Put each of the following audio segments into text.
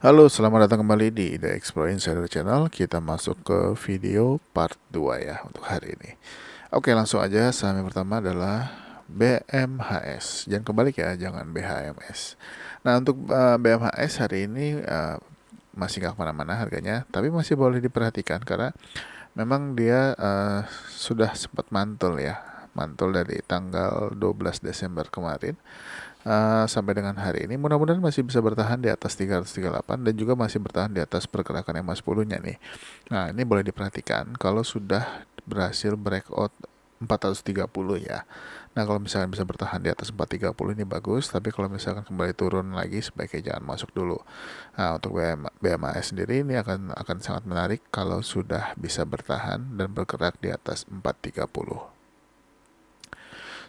Halo, selamat datang kembali di The Explore Insider Channel. Kita masuk ke video part 2 ya untuk hari ini. Oke, langsung aja. Saham yang pertama adalah BMHS. Jangan kebalik ya, jangan BHMS. Nah, untuk BMHS hari ini masih nggak kemana-mana harganya, tapi masih boleh diperhatikan karena memang dia sudah sempat mantul ya. Mantul dari tanggal 12 Desember kemarin sampai dengan hari ini. Mudah-mudahan masih bisa bertahan di atas 338 dan juga masih bertahan di atas pergerakan EMA 10-nya nih. Nah, ini boleh diperhatikan kalau sudah berhasil breakout 430 ya. Nah, kalau misalkan bisa bertahan di atas 430 ini bagus, tapi kalau misalkan kembali turun lagi sebaiknya jangan masuk dulu. Nah, untuk BMAS sendiri ini akan sangat menarik kalau sudah bisa bertahan dan bergerak di atas 430.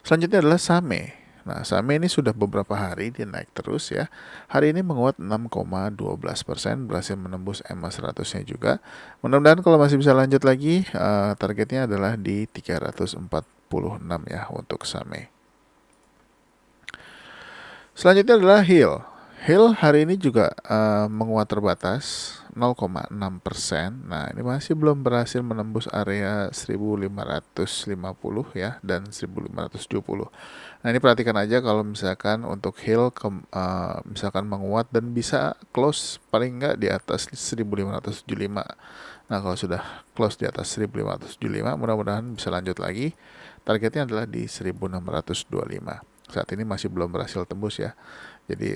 Selanjutnya adalah SAME. Nah, SAME ini sudah beberapa hari dia naik terus ya. Hari ini menguat 6,12%, berhasil menembus EMA 100-nya juga. Mudah-mudahan kalau masih bisa lanjut lagi, targetnya adalah di 346 ya untuk SAME. Selanjutnya adalah HIL. HIL hari ini juga menguat terbatas 0,6%. Nah, ini masih belum berhasil menembus area 1550 ya dan 1570. Nah, ini perhatikan aja kalau misalkan untuk HIL misalkan menguat dan bisa close paling enggak di atas 1575. Nah, kalau sudah close di atas 1575, mudah-mudahan bisa lanjut lagi. Targetnya adalah di 1625. Saat ini masih belum berhasil tembus ya. Jadi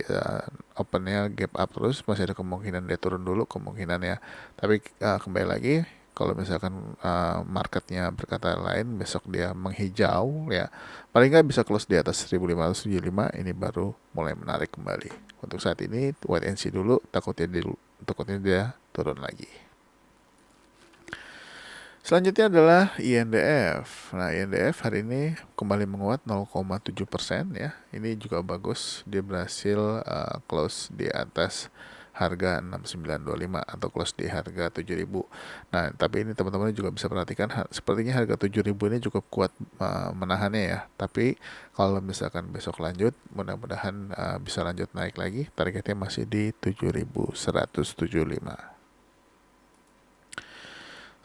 opennya gap up terus, masih ada kemungkinan dia turun dulu kemungkinan ya. Tapi kembali lagi, kalau misalkan marketnya berkata lain, besok dia menghijau ya, paling nggak bisa close di atas 1575, ini baru mulai menarik kembali. Untuk saat ini wait and see dulu, takutnya dia turun lagi. Selanjutnya adalah INDF. Nah, INDF hari ini kembali menguat 0,7% ya. Ini juga bagus. Dia berhasil close di atas harga 6925 atau close di harga 7000. Nah, tapi ini teman-teman juga bisa perhatikan sepertinya harga 7000 ini cukup kuat menahannya ya. Tapi kalau misalkan besok lanjut, mudah-mudahan bisa lanjut naik lagi. Targetnya masih di 7175.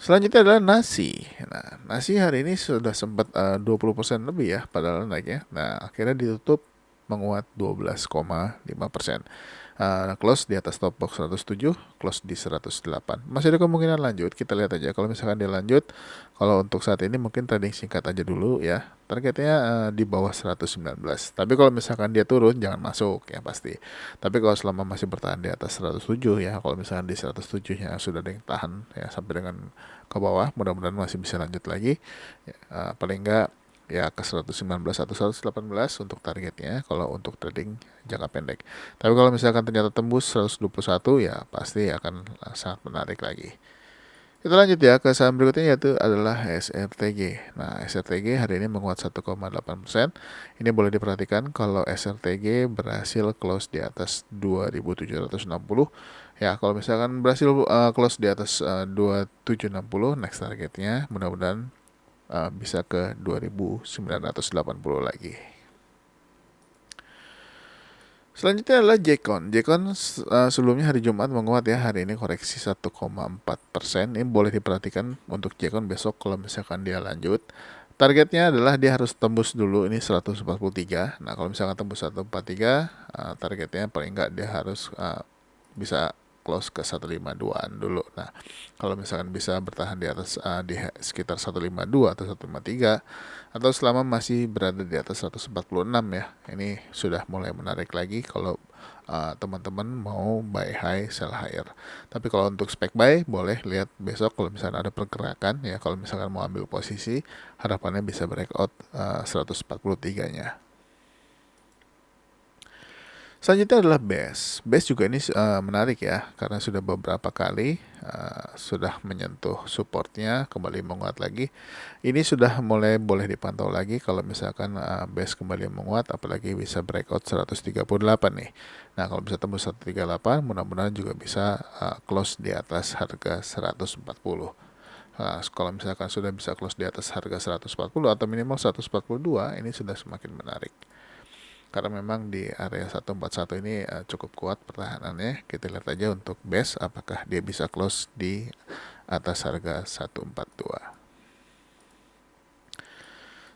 Selanjutnya adalah nasi. Nah, nasi hari ini sudah sempat 20% lebih ya padahal naiknya. Nah, akhirnya ditutup menguat 12,5%. Close di atas top box 107, close di 108. Masih ada kemungkinan lanjut, kita lihat aja. Kalau misalkan dia lanjut, kalau untuk saat ini mungkin trading singkat aja dulu ya. Targetnya di bawah 119. Tapi kalau misalkan dia turun, jangan masuk ya pasti. Tapi kalau selama masih bertahan di atas 107 ya, kalau misalkan di 107-nya sudah ada yang tahan ya sampai dengan ke bawah, mudah-mudahan masih bisa lanjut lagi. Ya, paling enggak ya ke 119 atau 118 untuk targetnya kalau untuk trading jangka pendek. Tapi kalau misalkan ternyata tembus 121 ya pasti akan sangat menarik lagi. Kita lanjut ya ke saham berikutnya yaitu adalah SRTG. Nah, SRTG hari ini menguat 1,8%. Ini boleh diperhatikan kalau SRTG berhasil close di atas 2760. Ya, kalau misalkan berhasil close di atas 2760, next targetnya mudah-mudahan bisa ke 2980 lagi. Selanjutnya adalah Jekon. Jekon sebelumnya hari Jumat menguat ya, hari ini koreksi 1,4%. Ini boleh diperhatikan untuk Jekon besok kalau misalkan dia lanjut. Targetnya adalah dia harus tembus dulu ini 143. Nah, kalau misalkan tembus 143, targetnya paling enggak dia harus bisa close ke 152-an dulu. Nah, kalau misalkan bisa bertahan di atas di sekitar 152 atau 153 atau selama masih berada di atas 146 ya. Ini sudah mulai menarik lagi kalau teman-teman mau buy high sell higher. Tapi kalau untuk spek buy boleh lihat besok kalau misalkan ada pergerakan ya, kalau misalkan mau ambil posisi harapannya bisa breakout 143-nya. Selanjutnya adalah BES. BES juga ini menarik ya, karena sudah beberapa kali sudah menyentuh supportnya, kembali menguat lagi. Ini sudah mulai boleh dipantau lagi kalau misalkan BES kembali menguat, apalagi bisa breakout 138 nih. Nah, kalau bisa tembus 138, mudah-mudahan juga bisa close di atas harga 140. Nah, kalau misalkan sudah bisa close di atas harga 140 atau minimal 142, ini sudah semakin menarik. karena memang di area 141 ini cukup kuat pertahanannya. Kita lihat aja untuk base apakah dia bisa close di atas harga 142.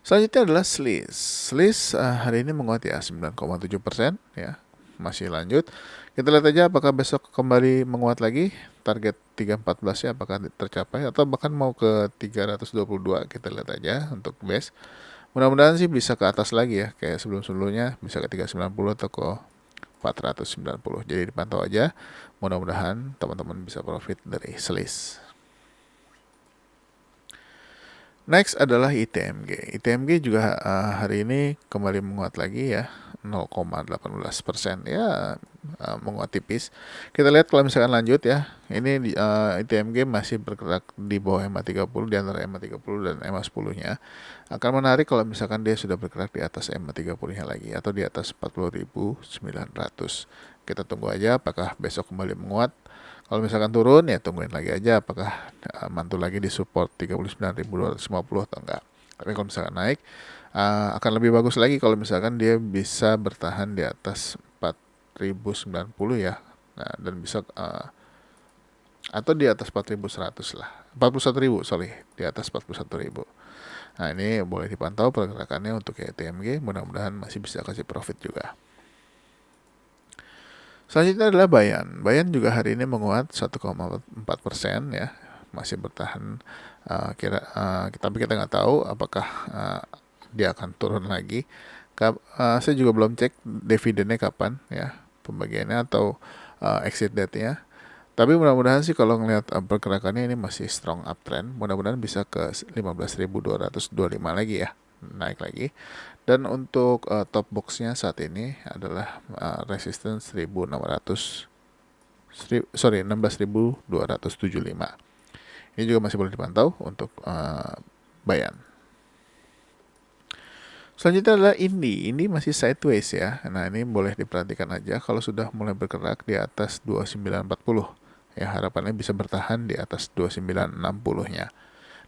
Selanjutnya adalah SLIS. SLIS hari ini menguat ya 9,7% ya, masih lanjut. Kita lihat aja apakah besok kembali menguat lagi, target 314 ya apakah tercapai atau bahkan mau ke 322. Kita lihat aja untuk base. Mudah-mudahan sih bisa ke atas lagi ya, kayak sebelum-sebelumnya bisa ke 390 atau ke 490. Jadi dipantau aja. Mudah-mudahan teman-teman bisa profit dari SLIS. Next adalah ITMG. ITMG juga hari ini kembali menguat lagi ya, 0,18% ya, menguat tipis. Kita lihat kalau misalkan lanjut ya, ini ITMG masih bergerak di bawah EMA 30, di antara EMA 30 dan EMA 10-nya. Akan menarik kalau misalkan dia sudah bergerak di atas EMA 30-nya lagi atau di atas 40.900. Kita tunggu aja apakah besok kembali menguat. Kalau misalkan turun ya tungguin lagi aja apakah mantul lagi di support 39.250 atau enggak. Tapi kalau misalkan naik akan lebih bagus lagi kalau misalkan dia bisa bertahan di atas 4.090 ya. Nah, dan bisa atau di atas 4.100 lah. 41.000 sorry, di atas 41.000. Nah, ini boleh dipantau pergerakannya untuk TMG, mudah-mudahan masih bisa kasih profit juga. Selanjutnya adalah Bayan. Bayan juga hari ini menguat 1,4% ya, masih bertahan. Tapi kita nggak tahu apakah dia akan turun lagi. Saya juga belum cek dividennya kapan ya, pembagiannya atau exit date-nya. Tapi mudah-mudahan sih kalau ngelihat pergerakannya ini masih strong uptrend, mudah-mudahan bisa ke 15.225 lagi ya, naik lagi. Dan untuk top boxnya saat ini adalah resistance 16.275. Ini juga masih boleh dipantau untuk Bayan. Selanjutnya adalah Indi masih sideways ya. Nah, ini boleh diperhatikan aja kalau sudah mulai bergerak di atas 2940. Ya, harapannya bisa bertahan di atas 2960-nya.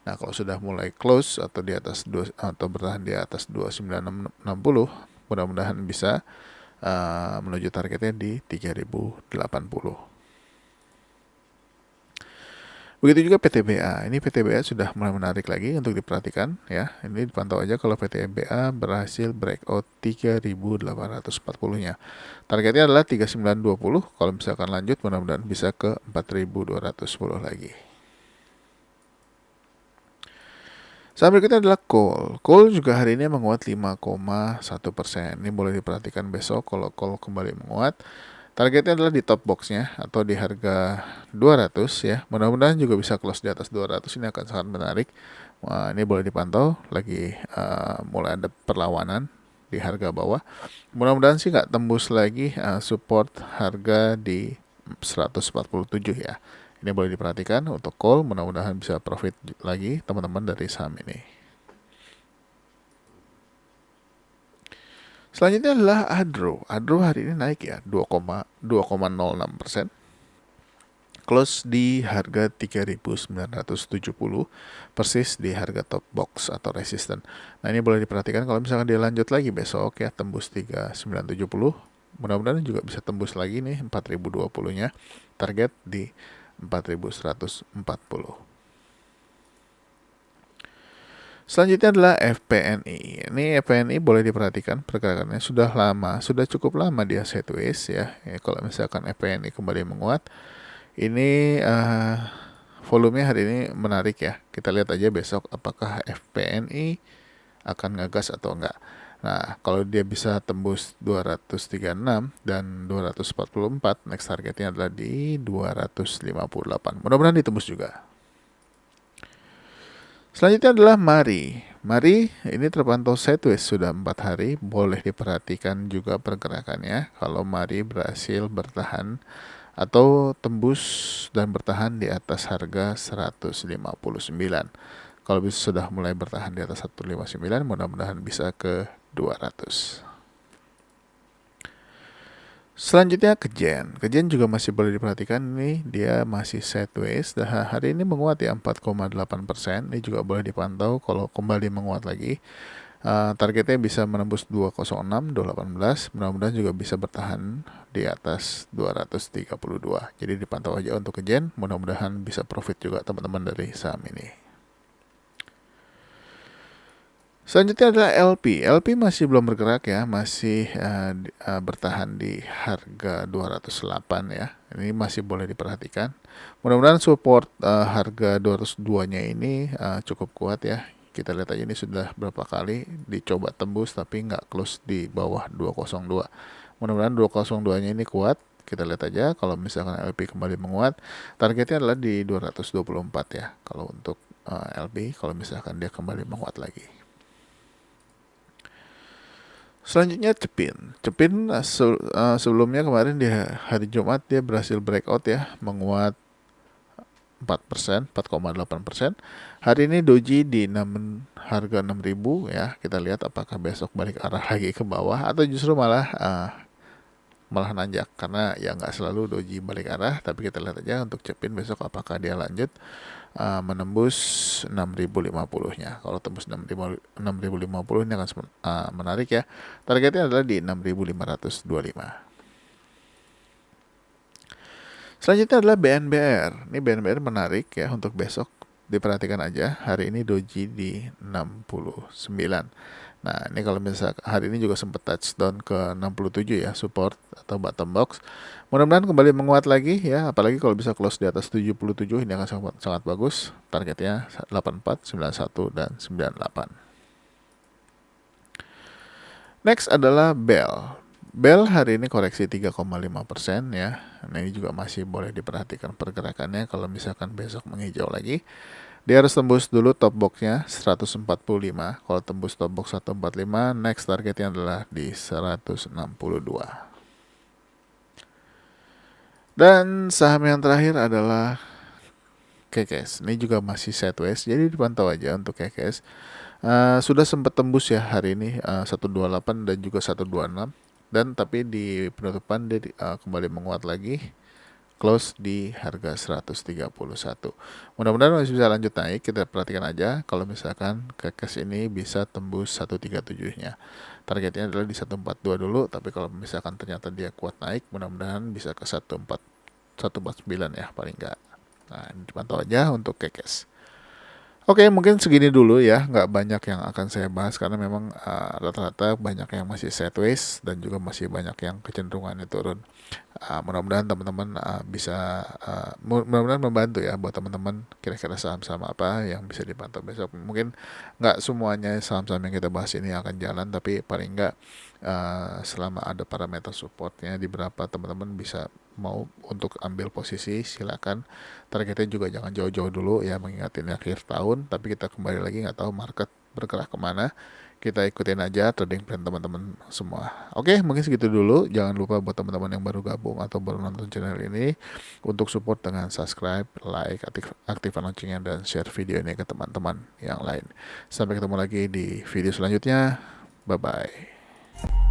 Nah, kalau sudah mulai close atau di atas atau bertahan di atas 2960, mudah-mudahan bisa menuju targetnya di 3080. Begitu juga PTBA. Ini PTBA sudah mulai menarik lagi untuk diperhatikan ya. Ini dipantau aja kalau PTBA berhasil breakout 3.840-nya. Targetnya adalah 3920. Kalau misalkan lanjut mudah-mudahan bisa ke 4.210 lagi. Saham berikutnya adalah Coal. Coal juga hari ini menguat 5,1%. Ini boleh diperhatikan besok kalau Coal kembali menguat. Targetnya adalah di top boxnya atau di harga 200 ya. Mudah-mudahan juga bisa close di atas 200. Ini akan sangat menarik. Wah, ini boleh dipantau lagi mulai ada perlawanan di harga bawah. Mudah-mudahan sih nggak tembus lagi support harga di 147 ya. Ini boleh diperhatikan untuk call. Mudah-mudahan bisa profit lagi teman-teman dari saham ini. Selanjutnya adalah Adro. Adro hari ini naik ya 2,06%. Close di harga 3.970, persis di harga top box atau resisten. Nah, ini boleh diperhatikan kalau misalkan dia lanjut lagi besok ya tembus 3.970. Mudah-mudahan juga bisa tembus lagi nih 4.020-nya. Target di 4.140. Selanjutnya adalah FPNI. Ini FPNI boleh diperhatikan pergerakannya sudah lama, sudah cukup lama dia sideways ya. Kalau misalkan FPNI kembali menguat, ini volumenya hari ini menarik ya. Kita lihat aja besok apakah FPNI akan ngegas atau enggak. Nah, kalau dia bisa tembus 236 dan 244, next targetnya adalah di 258. Mudah-mudahan ditembus juga. Selanjutnya adalah Mari. Mari ini terpantau sideways sudah 4 hari. Boleh diperhatikan juga pergerakannya. Kalau Mari berhasil bertahan atau tembus dan bertahan di atas harga 159. Kalau bisa sudah mulai bertahan di atas 159, mudah-mudahan bisa ke 200. Selanjutnya Kejen juga masih boleh diperhatikan, ini dia masih sideways dan hari ini menguat ya 4,8%. Ini juga boleh dipantau kalau kembali menguat lagi. Targetnya bisa menembus 206, 218, mudah-mudahan juga bisa bertahan di atas 232. Jadi dipantau aja untuk ke Jen, mudah-mudahan bisa profit juga teman-teman dari saham ini. Selanjutnya adalah LP. LP masih belum bergerak ya, masih bertahan di harga 208 ya. Ini masih boleh diperhatikan. Mudah-mudahan support harga 202-nya ini cukup kuat ya. Kita lihat aja ini sudah berapa kali dicoba tembus tapi nggak close di bawah 202. Mudah-mudahan 202-nya ini kuat. Kita lihat aja kalau misalkan LP kembali menguat, targetnya adalah di 224 ya. Kalau untuk LP, kalau misalkan dia kembali menguat lagi. Selanjutnya Cepin. Cepin sebelumnya kemarin di hari Jumat dia berhasil breakout ya, menguat 4%, 4,8%. Hari ini doji di harga 6.000 ya. Kita lihat apakah besok balik arah lagi ke bawah atau justru malah nanjak, karena ya nggak selalu doji balik arah, tapi kita lihat aja untuk Cepin besok apakah dia lanjut menembus 6.050-nya. Kalau tembus 6.050 ini akan menarik ya. Targetnya adalah di 6.525. Selanjutnya adalah BNBR. Ini BNBR menarik ya untuk besok. Diperhatikan aja, hari ini doji di 69. Nah, ini kalau misalnya hari ini juga sempat touchdown ke 67 ya, support atau bottom box. Mudah-mudahan kembali menguat lagi ya, apalagi kalau bisa close di atas 77, ini akan sangat bagus. Targetnya 84, 91, dan 98. Next adalah Bell. Bell hari ini koreksi 3,5% ya. Nah, ini juga masih boleh diperhatikan pergerakannya kalau misalkan besok menghijau lagi. Dia harus tembus dulu top boxnya 145. Kalau tembus top box 145, next targetnya adalah di 162. Dan saham yang terakhir adalah KKS. Ini juga masih sideways, jadi dipantau aja untuk KKS. Sudah sempat tembus ya hari ini 128 dan juga 126. Dan tapi di penutupan dia kembali menguat lagi, close di harga 131. Mudah-mudahan masih bisa lanjut naik. Kita perhatikan aja kalau misalkan KKS ini bisa tembus 137-nya. Targetnya adalah di 142 dulu, tapi kalau misalkan ternyata dia kuat naik, mudah-mudahan bisa ke 149 ya paling enggak. Nah, ini dipantau aja untuk KKS. Oke, mungkin segini dulu ya, nggak banyak yang akan saya bahas karena memang rata-rata banyak yang masih sideways dan juga masih banyak yang kecenderungannya turun. Mudah-mudahan teman-teman mudah-mudahan membantu ya buat teman-teman kira-kira saham-saham apa yang bisa dipantau besok. Mungkin nggak semuanya saham-saham yang kita bahas ini akan jalan, tapi paling nggak selama ada parameter supportnya di berapa teman-teman bisa mau untuk ambil posisi, silakan. Targetnya juga jangan jauh-jauh dulu ya, mengingat ini akhir tahun, tapi kita kembali lagi nggak tahu market bergerak kemana. Kita ikutin aja trading plan teman-teman semua. Oke, mungkin segitu dulu. Jangan lupa buat teman-teman yang baru gabung atau baru nonton channel ini untuk support dengan subscribe, like, aktifkan loncengnya, dan share video ini ke teman-teman yang lain. Sampai ketemu lagi di video selanjutnya. Bye-bye.